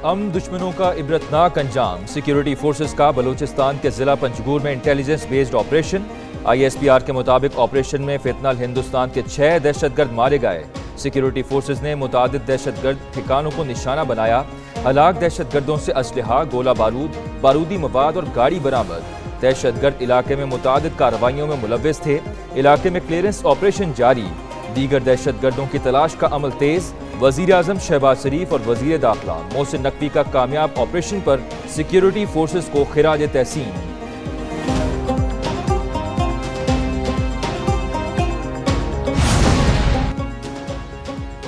دشمنوں کا عبرتناک انجام، سیکیورٹی فورسز کا بلوچستان کے ضلع پنجگور میں انٹیلیجنس بیسڈ آپریشن۔ ISPR کے مطابق آپریشن میں فیتنال ہندوستان کے 6 دہشت گرد مارے گئے۔ سیکیورٹی فورسز نے متعدد دہشت گرد ٹھکانوں کو نشانہ بنایا۔ ہلاک دہشت گردوں سے اسلحہ، گولہ بارود، بارودی مواد اور گاڑی برآمد۔ دہشت گرد علاقے میں متعدد کارروائیوں میں ملوث تھے۔ علاقے میں کلیئرنس آپریشن جاری۔ دیگر دہشت گردوں کی تلاش کا عمل تیز۔ وزیر اعظم شہباز شریف اور وزیر داخلہ محسن نقوی کا کامیاب آپریشن پر سیکیورٹی فورسز کو خراج تحسین۔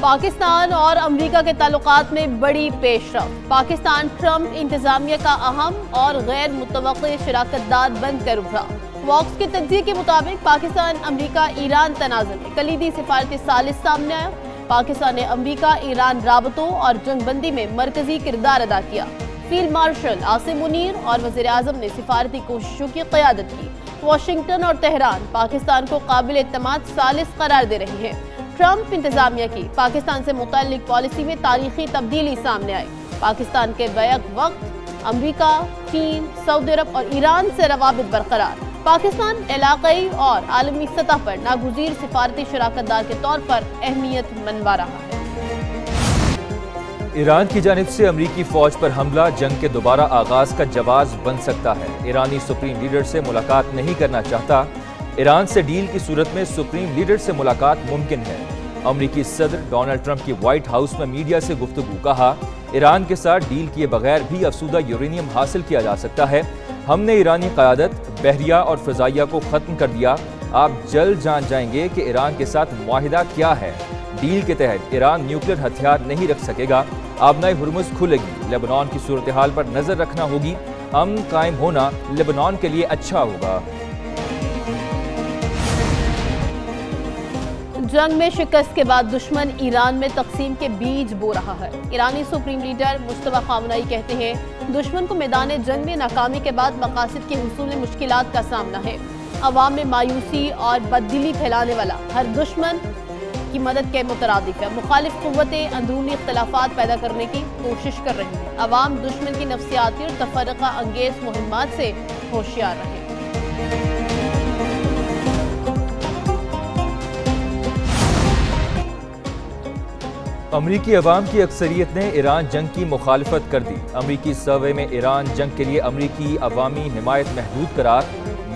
پاکستان اور امریکہ کے تعلقات میں بڑی پیش رفت۔ پاکستان ٹرمپ انتظامیہ کا اہم اور غیر متوقع شراکت دار بن کر ابھرا۔ واکس کی تجزیے کے مطابق پاکستان امریکہ ایران تنازع میں کلیدی سفارتی ثالث سامنے آیا۔ پاکستان نے امریکہ ایران رابطوں اور جنگ بندی میں مرکزی کردار ادا کیا۔ فیلڈ مارشل عاصم منیر اور وزیر اعظم نے سفارتی کوششوں کی قیادت کی۔ واشنگٹن اور تہران پاکستان کو قابل اعتماد ثالث قرار دے رہی ہیں۔ ٹرمپ انتظامیہ کی پاکستان سے متعلق پالیسی میں تاریخی تبدیلی سامنے آئی۔ پاکستان کے بیک وقت امریکہ، چین، سعودی عرب اور ایران سے روابط برقرار۔ پاکستان علاقائی اور عالمی سطح پر ناگزیر سفارتی شراکت دار کے طور پر اہمیت منوا رہا ہے۔ ایران کی جانب سے امریکی فوج پر حملہ جنگ کے دوبارہ آغاز کا جواز بن سکتا ہے۔ ایرانی سپریم لیڈر سے ملاقات نہیں کرنا چاہتا۔ ایران سے ڈیل کی صورت میں سپریم لیڈر سے ملاقات ممکن ہے۔ امریکی صدر ڈونلڈ ٹرمپ کی وائٹ ہاؤس میں میڈیا سے گفتگو، کہا ایران کے ساتھ ڈیل کیے بغیر بھی افزودہ یورینیم حاصل کیا جا سکتا ہے۔ ہم نے ایرانی قیادت، بحریہ اور فضائیہ کو ختم کر دیا۔ آپ جلد جان جائیں گے کہ ایران کے ساتھ معاہدہ کیا ہے۔ ڈیل کے تحت ایران نیوکلیر ہتھیار نہیں رکھ سکے گا۔ آبنائے ہرمز کھلے گی۔ لیبنان کی صورتحال پر نظر رکھنا ہوگی۔ امن قائم ہونا لیبنان کے لیے اچھا ہوگا۔ جنگ میں شکست کے بعد دشمن ایران میں تقسیم کے بیج بو رہا ہے۔ ایرانی سپریم لیڈر مجتبیٰ خامنہئی کہتے ہیں دشمن کو میدان جنگ میں ناکامی کے بعد مقاصد کے حصول میں مشکلات کا سامنا ہے۔ عوام میں مایوسی اور بددلی پھیلانے والا ہر دشمن کی مدد کے مترادف ہے۔ مخالف قوتیں اندرونی اختلافات پیدا کرنے کی کوشش کر رہی ہیں۔ عوام دشمن کی نفسیاتی اور تفرقہ انگیز مہمات سے ہوشیار رہے۔ امریکی عوام کی اکثریت نے ایران جنگ کی مخالفت کر دی۔ امریکی سروے میں ایران جنگ کے لیے امریکی عوامی حمایت محدود قرار۔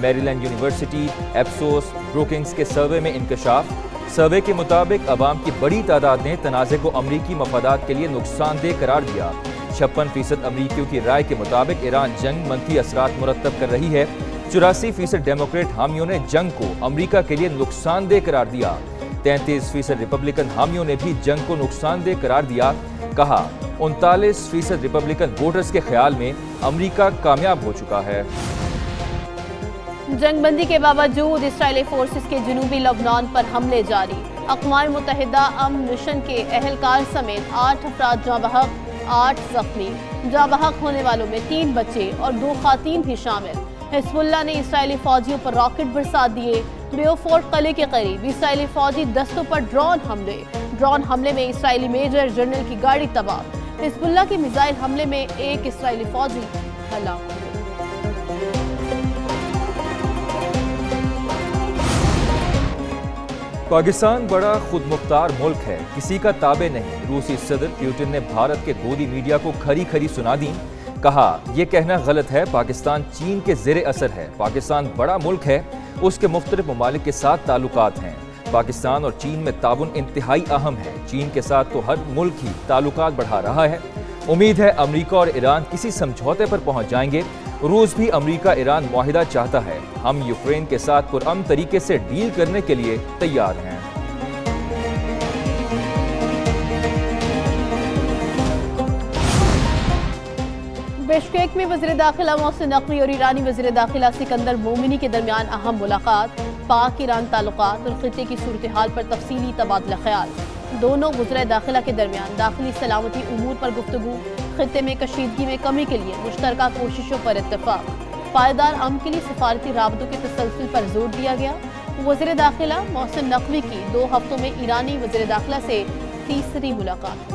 میری لینڈ یونیورسٹی، ایپسوس، بروکنگز کے سروے میں انکشاف۔ سروے کے مطابق عوام کی بڑی تعداد نے تنازع کو امریکی مفادات کے لیے نقصان دہ قرار دیا۔ 56% امریکیوں کی رائے کے مطابق ایران جنگ منفی اثرات مرتب کر رہی ہے۔ 84% ڈیموکریٹ حامیوں نے جنگ کو امریکہ کے لیے نقصان دہ قرار دیا۔ 33% ریپبلکن حامیوں نے بھی جنگ کو نقصان دہ قرار دیا۔ کہا 39% ریپبلکن ووٹرز کے خیال میں امریکہ کامیاب ہو چکا ہے۔ جنگ بندی کے باوجود اسرائیلی فورسز کے جنوبی لبنان پر حملے جاری۔ اقوام متحدہ امن مشن کے اہلکار سمیت 8 افراد جاں بحق، 8 زخمی۔ جاں بحق ہونے والوں میں 3 بچے اور 2 خواتین بھی شامل۔ حزب اللہ نے اسرائیلی فوجیوں پر راکٹ برسا دیے۔ بیوفورٹ قلعے کے قریب اسرائیلی فوجی دستوں پر ڈرون حملے میں اسرائیلی میجر جنرل کی گاڑی تباہ۔ حزب اللہ کے میزائل حملے میں 1 اسرائیلی فوجی ہلاک ہوئے۔ پاکستان بڑا خود مختار ملک ہے، کسی کا تابع نہیں۔ روسی صدر پیوٹن نے بھارت کے گودی میڈیا کو کھری کھری سنا دی۔ کہا یہ کہنا غلط ہے، پاکستان چین کے زیر اثر ہے۔ پاکستان بڑا ملک ہے، اس کے مختلف ممالک کے ساتھ تعلقات ہیں۔ پاکستان اور چین میں تعاون انتہائی اہم ہے۔ چین کے ساتھ تو ہر ملک ہی تعلقات بڑھا رہا ہے۔ امید ہے امریکہ اور ایران کسی سمجھوتے پر پہنچ جائیں گے۔ روس بھی امریکہ ایران معاہدہ چاہتا ہے۔ ہم یوکرین کے ساتھ پرامن طریقے سے ڈیل کرنے کے لیے تیار ہیں۔ بشکیک میں وزیر داخلہ محسن نقوی اور ایرانی وزیر داخلہ سکندر مومنی کے درمیان اہم ملاقات۔ پاک ایران تعلقات اور خطے کی صورتحال پر تفصیلی تبادلہ خیال۔ دونوں وزراء داخلہ کے درمیان داخلی سلامتی امور پر گفتگو۔ خطے میں کشیدگی میں کمی کے لیے مشترکہ کوششوں پر اتفاق۔ پائیدار امن کے لیے سفارتی رابطوں کے تسلسل پر زور دیا گیا۔ وزیر داخلہ محسن نقوی کی 2 ہفتوں میں ایرانی وزیر داخلہ سے تیسری ملاقات۔